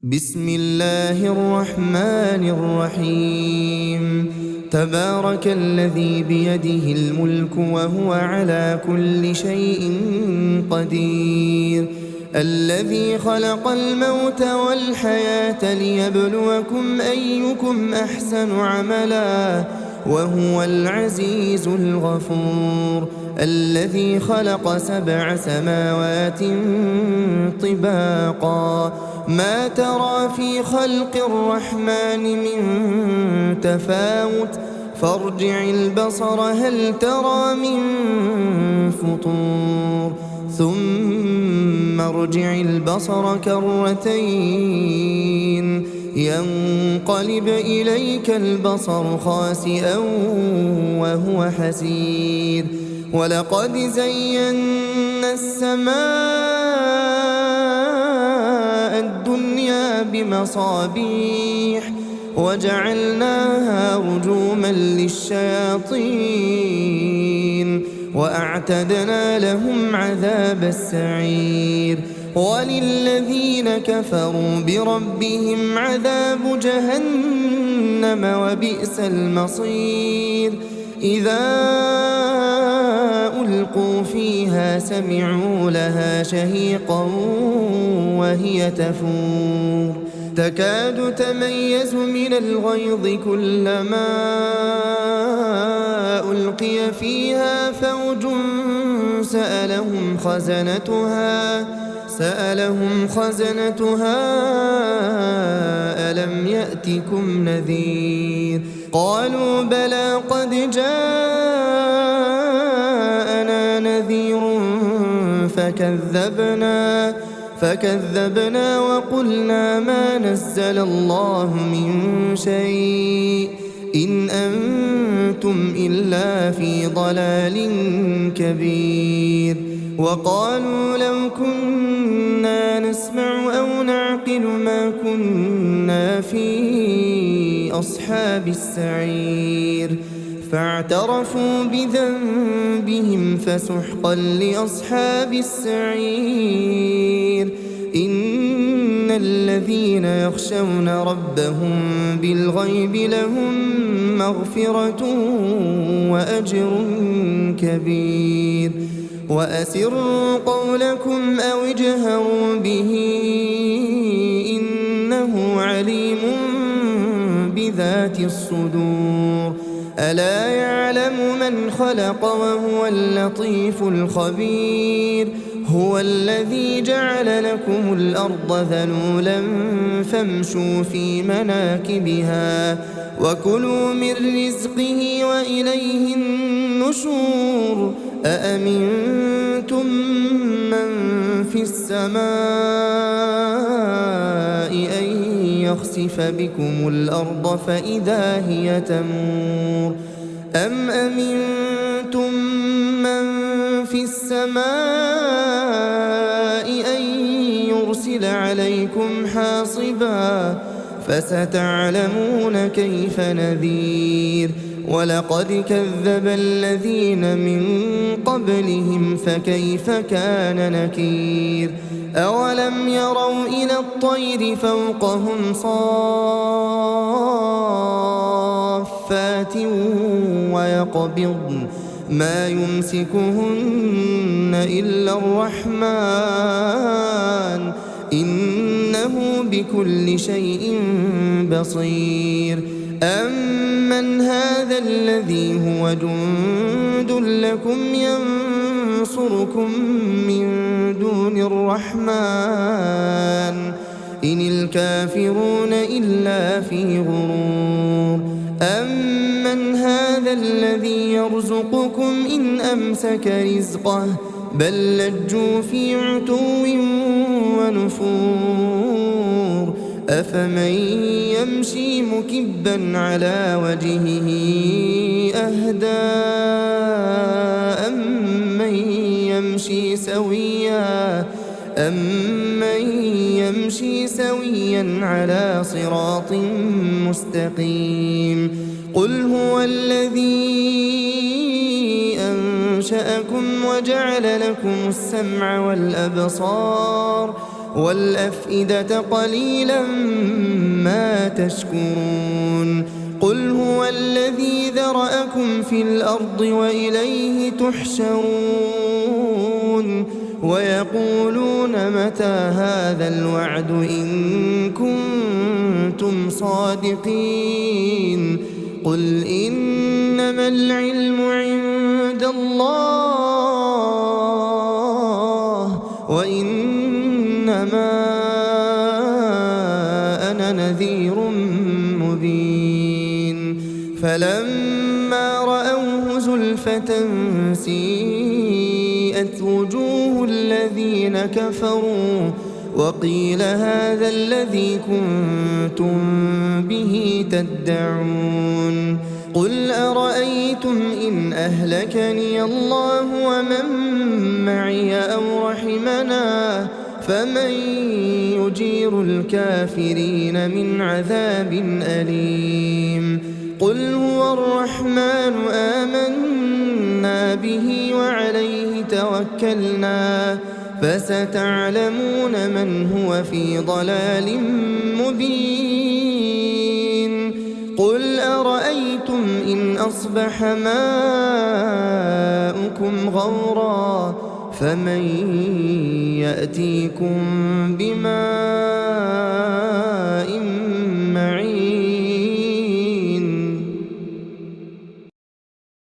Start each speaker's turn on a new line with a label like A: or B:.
A: بسم الله الرحمن الرحيم. تبارك الذي بيده الملك وهو على كل شيء قدير، الذي خلق الموت والحياة ليبلوكم أيكم أحسن عملا وهو العزيز الغفور، الذي خلق 7 سماوات طباقا ما ترى في خلق الرحمن من تفاوت فارجع البصر هل ترى من فطور ثم ارجع البصر كرتين ينقلب إليك البصر خاسئا وهو حسير، ولقد زينا السماء الدنيا بمصابيح وجعلناها رجوما للشياطين وأعتدنا لهم عذاب السعير، وللذين كفروا بربهم عذاب جهنم وبئس المصير. إذا ألقوا فيها سمعوا لها شهيقا وهي تفور تكاد تميز من الغيظ كلما ألقي فيها فوج سألهم خزنتها ألم يأتكم نذير؟ قالوا بلى قد جاءنا نذير فكذبنا وقلنا ما نزل الله من شيء إن أنتم إلا في ضلال كبير. وقالوا لو كنا نسمع أو نعقل ما كنا في أصحاب السعير، فاعترفوا بذنبهم فسحقا لأصحاب السعير. إن الذين يخشون ربهم بالغيب لهم مغفرة وأجر كبير. وأسروا قولكم أو اجهروا به إنه عليم بذات الصدور. ألا يعلم من خلق وهو اللطيف الخبير. هو الذي جعل لكم الأرض ذلولا فامشوا في مناكبها وكلوا من رزقه وإليه النشور. أأمنتم من في السماء أن يخسف بكم الأرض فإذا هي تمور أم أمنتم من في السماء أن يرسل عليكم حاصبا فستعلمون كيف نذير. ولقد كذب الذين من قبلهم فكيف كان نكير. أولم يروا إلى الطير فوقهم صافات ويقبضن ما يمسكهن إلا الرحمن إنه بكل شيء بصير. أمن هذا الذي هو جند لكم ينصركم من دون الرحمن إن الكافرون إلا في غرور. أمن هذا الذي يرزقكم إن أمسك رزقه بل لجوا في عتو ونفور. أفمن يمشي مكبا على وجهه أهدى أمن يمشي سويا على صراط مستقيم. قل هو الذي أنشأكم وجعل لكم السمع والأبصار والأفئدة قليلا ما تشكرون قل هو الذي ذرأكم في الأرض وإليه تحشرون ويقولون متى هذا الوعد إن كنتم صادقين قل إنما العلم عند الله وإنما أنا نذير مبين فلما رأوه زلفة سيئت وجوه الذين كفروا وقيل هذا الذي كنتم به تدعون قل أرأيتم إن أهلكني الله ومن معي أو رحمنا فمن يجير الكافرين من عذاب أليم قل هو الرحمن آمنا به وعليه توكلنا فستعلمون من هو في ضلال مبين قل أرأيتم إن أصبح ماؤكم غورا فمن يأتيكم بماء